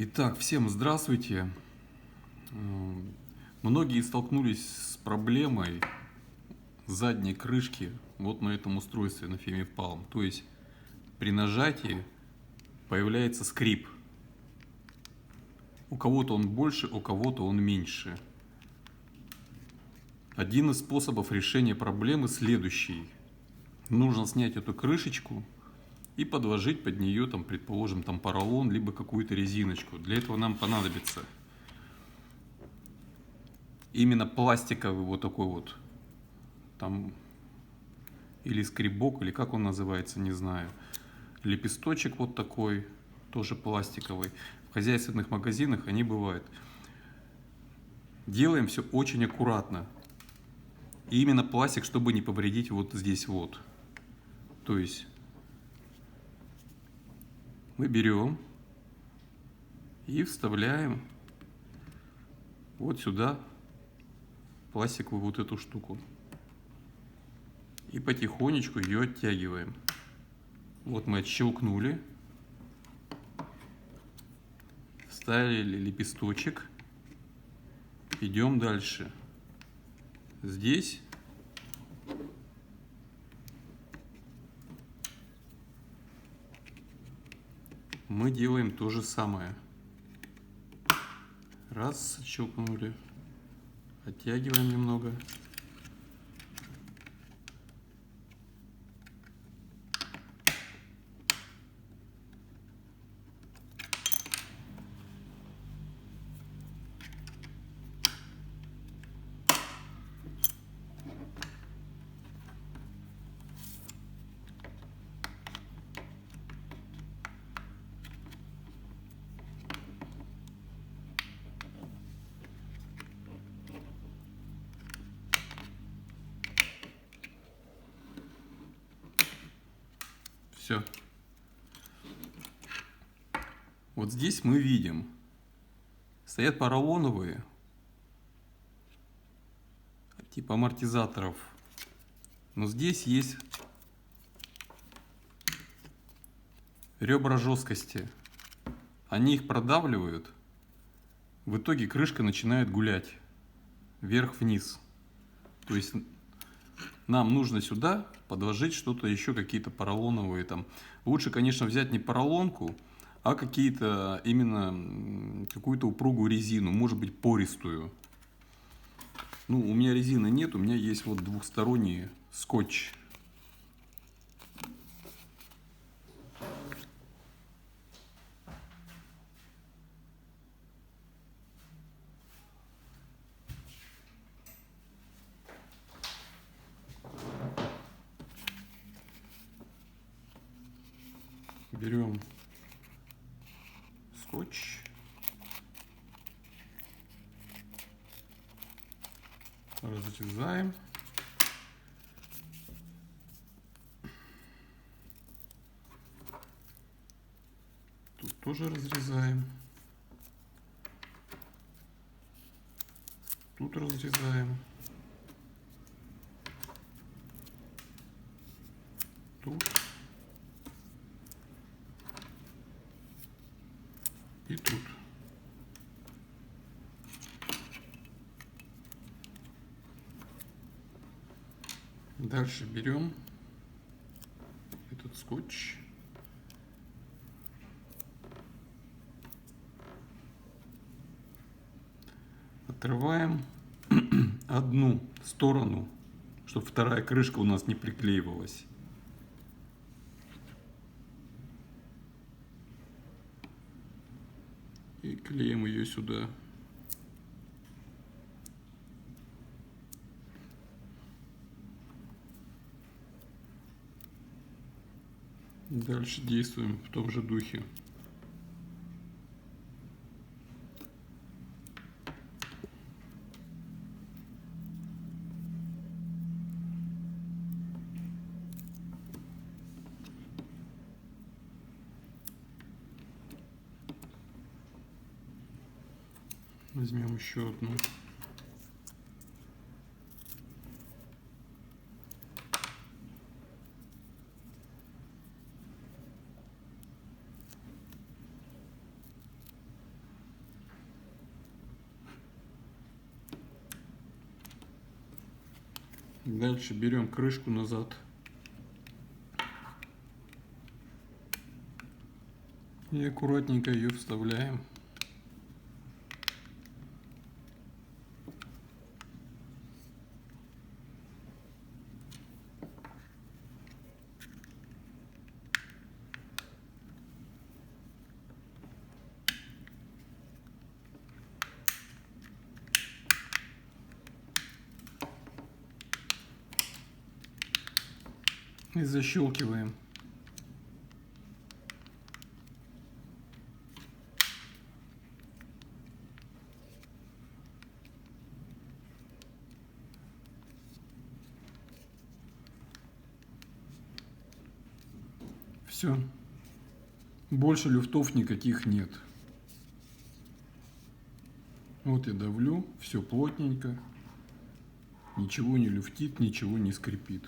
Итак, всем здравствуйте. Многие столкнулись с проблемой задней крышки вот на этом устройстве, на Femif Palm. То есть при нажатии появляется скрип. У кого-то он больше, у кого-то он меньше. Один из способов решения проблемы следующий. Нужно снять эту крышечку и подложить под нее, там, предположим, там поролон, либо какую-то резиночку. Для этого нам понадобится именно пластиковый вот такой вот, там, или скребок, или как он называется, не знаю. Лепесточек вот такой, тоже пластиковый. В хозяйственных магазинах они бывают. Делаем все очень аккуратно. И именно пластик, чтобы не повредить вот здесь вот. То есть мы берем и вставляем вот сюда пластиковую вот эту штуку. И потихонечку ее оттягиваем. Вот мы отщелкнули. Вставили лепесточек. Идем дальше. Здесь мы делаем то же самое. Раз, щелкнули. Оттягиваем немного. Все. Вот здесь мы видим, стоят поролоновые, типа амортизаторов. Но здесь есть ребра жесткости. Они их продавливают. В итоге крышка начинает гулять вверх-вниз. То есть нам нужно сюда подложить что-то еще, какие-то поролоновые там. Лучше, конечно, взять не поролонку, а какие-то именно какую-то упругую резину, может быть, пористую. Ну, у меня резины нет, у меня есть вот двухсторонний скотч. Берем скотч, разрезаем. Тут тоже разрезаем. Тут разрезаем. Тут. И тут. Дальше берем этот скотч. Отрываем одну сторону, чтобы вторая крышка у нас не приклеивалась. И клеим ее сюда. Дальше действуем в том же духе. Возьмем еще одну. Дальше берем крышку назад. И аккуратненько ее вставляем. И защелкиваем. Все. Больше люфтов никаких нет. Вот я давлю, все плотненько. Ничего не люфтит, ничего не скрипит.